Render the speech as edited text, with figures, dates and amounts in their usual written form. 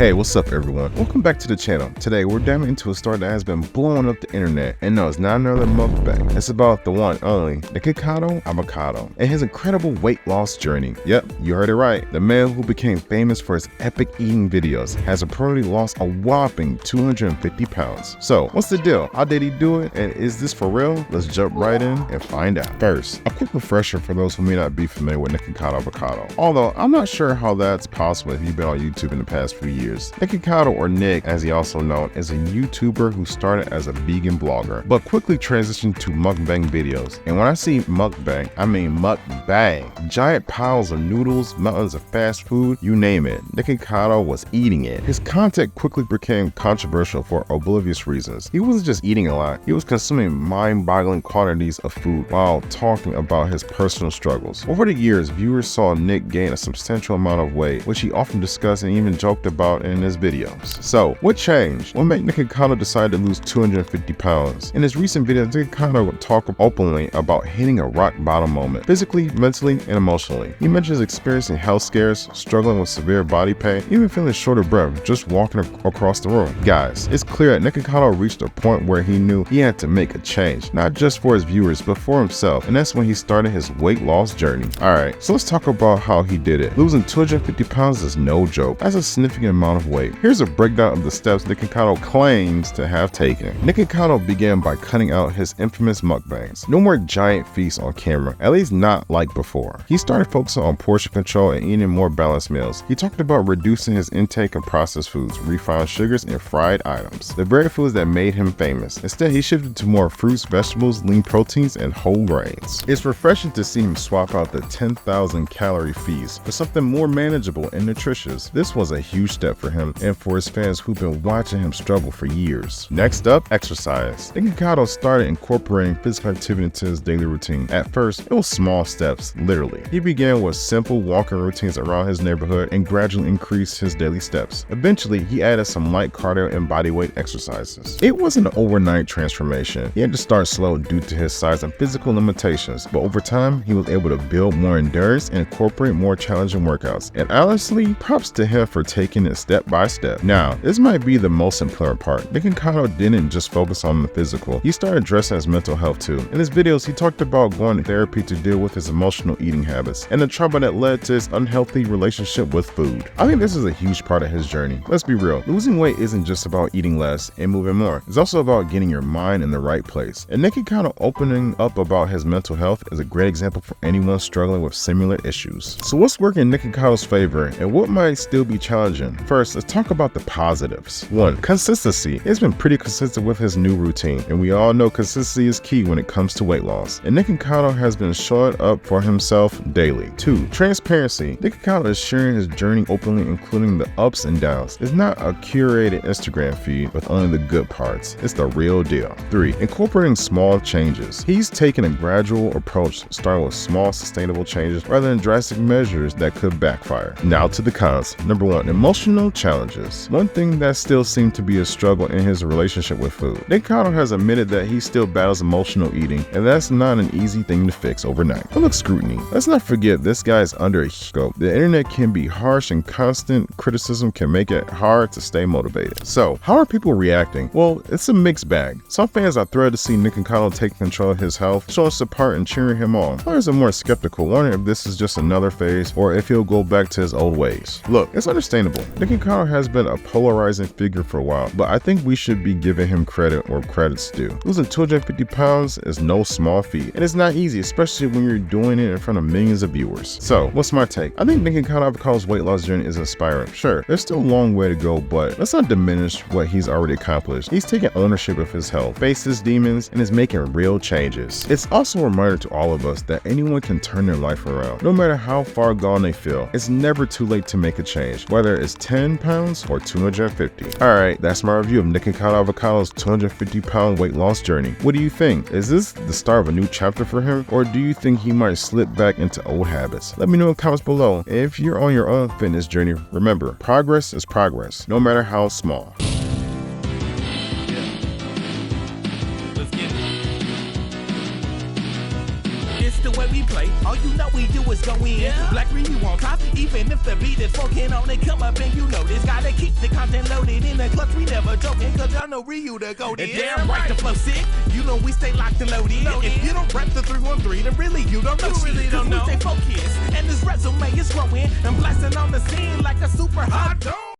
Hey, what's up everyone? Welcome back to the channel. Today we're diving into a story that has been blowing up the internet, and no, it's not another mukbang. It's about the one only Nikocado Avocado and his incredible weight loss journey. Yep, you heard it right. The man who became famous for his epic eating videos has reportedly lost a whopping 250 pounds. So what's the deal? How did he do it? And is this for real? Let's jump right in and find out. First, a quick refresher for those who may not be familiar with Nikocado Avocado. Although I'm not sure how that's possible if you've been on YouTube in the past few years. Nikocado, or Nick as he also known, is a YouTuber who started as a vegan blogger, but quickly transitioned to mukbang videos. And when I say mukbang, I mean mukbang. Giant piles of noodles, mountains of fast food, you name it. Nikocado was eating it. His content quickly became controversial for oblivious reasons. He wasn't just eating a lot, he was consuming mind-boggling quantities of food while talking about his personal struggles. Over the years, viewers saw Nick gain a substantial amount of weight, which he often discussed and even joked about in his videos. So, what changed? What made Nikocado decide to lose 250 pounds? In his recent videos, Nikocado talked openly about hitting a rock bottom moment, physically, mentally, and emotionally. He mentions experiencing health scares, struggling with severe body pain, even feeling short of breath just walking across the room. Guys, it's clear that Nikocado reached a point where he knew he had to make a change, not just for his viewers, but for himself, and that's when he started his weight loss journey. Alright, so let's talk about how he did it. Losing 250 pounds is no joke. That's a significant amount of weight. Here's a breakdown of the steps Nikocado claims to have taken. Nikocado began by cutting out his infamous mukbangs. No more giant feasts on camera, at least not like before. He started focusing on portion control and eating more balanced meals. He talked about reducing his intake of processed foods, refined sugars, and fried items, the very foods that made him famous. Instead, he shifted to more fruits, vegetables, lean proteins, and whole grains. It's refreshing to see him swap out the 10,000 calorie feast for something more manageable and nutritious. This was a huge step for him and for his fans who've been watching him struggle for years. Next up, exercise. Nikocado started incorporating physical activity into his daily routine. At first, it was small steps, literally. He began with simple walking routines around his neighborhood and gradually increased his daily steps. Eventually, he added some light cardio and bodyweight exercises. It wasn't an overnight transformation. He had to start slow due to his size and physical limitations, but over time, he was able to build more endurance and incorporate more challenging workouts. And honestly, props to him for taking it step by step. Now, this might be the most important part. Nikocado didn't just focus on the physical. He started addressing his mental health too. In his videos, he talked about going to therapy to deal with his emotional eating habits and the trauma that led to his unhealthy relationship with food. I think this is a huge part of his journey. Let's be real. Losing weight isn't just about eating less and moving more. It's also about getting your mind in the right place. And Nikocado opening up about his mental health is a great example for anyone struggling with similar issues. So what's working in Nikocado's favor and what might still be challenging? First, let's talk about the positives. 1. Consistency. He's been pretty consistent with his new routine, and we all know consistency is key when it comes to weight loss. And Nikocado has been showing up for himself daily. 2. Transparency. Nikocado is sharing his journey openly, including the ups and downs. It's not a curated Instagram feed with only the good parts. It's the real deal. 3. Incorporating small changes. He's taken a gradual approach, starting with small sustainable changes rather than drastic measures that could backfire. Now to the cons. Number 1. Emotional challenges. One thing that still seemed to be a struggle in his relationship with food. Nikocado has admitted that he still battles emotional eating, and that's not an easy thing to fix overnight. Public scrutiny. Let's not forget this guy's under a scope. The internet can be harsh and constant criticism can make it hard to stay motivated. So, how are people reacting? Well, it's a mixed bag. Some fans are thrilled to see Nikocado take control of his health, showing support and cheering him on. Others are more skeptical, wondering if this is just another phase or if he'll go back to his old ways. Look, it's understandable. Nikocado has been a polarizing figure for a while, but I think we should be giving him credit where credit's due. Losing 250 pounds is no small feat, and it's not easy, especially when you're doing it in front of millions of viewers. So, what's my take? I think Nikocado Avocado's weight loss journey is inspiring. Sure, there's still a long way to go, but let's not diminish what he's already accomplished. He's taking ownership of his health, faced his demons, and is making real changes. It's also a reminder to all of us that anyone can turn their life around. No matter how far gone they feel, it's never too late to make a change, whether it's 10 pounds or 250. Alright, that's my review of Nikocado Avocado's 250 pound weight loss journey. What do you think? Is this the start of a new chapter for him, or do you think he might slip back into old habits? Let me know in the comments below. If you're on your own fitness journey, remember, progress is progress, no matter how small. It's the way we play. All you know we do is go in. Blackryu on top, even if the beat is fucking on it, come up and you know this. Gotta keep the content loaded in the clutch. We never joking, cause y'all know Ryu the go there. Damn right, the flow sick. You know we stay locked and loaded. If you don't rap the 313, then really you don't know. You really don't know. We stay focused, and this resume is growing and blasting on the scene like a super hot dog.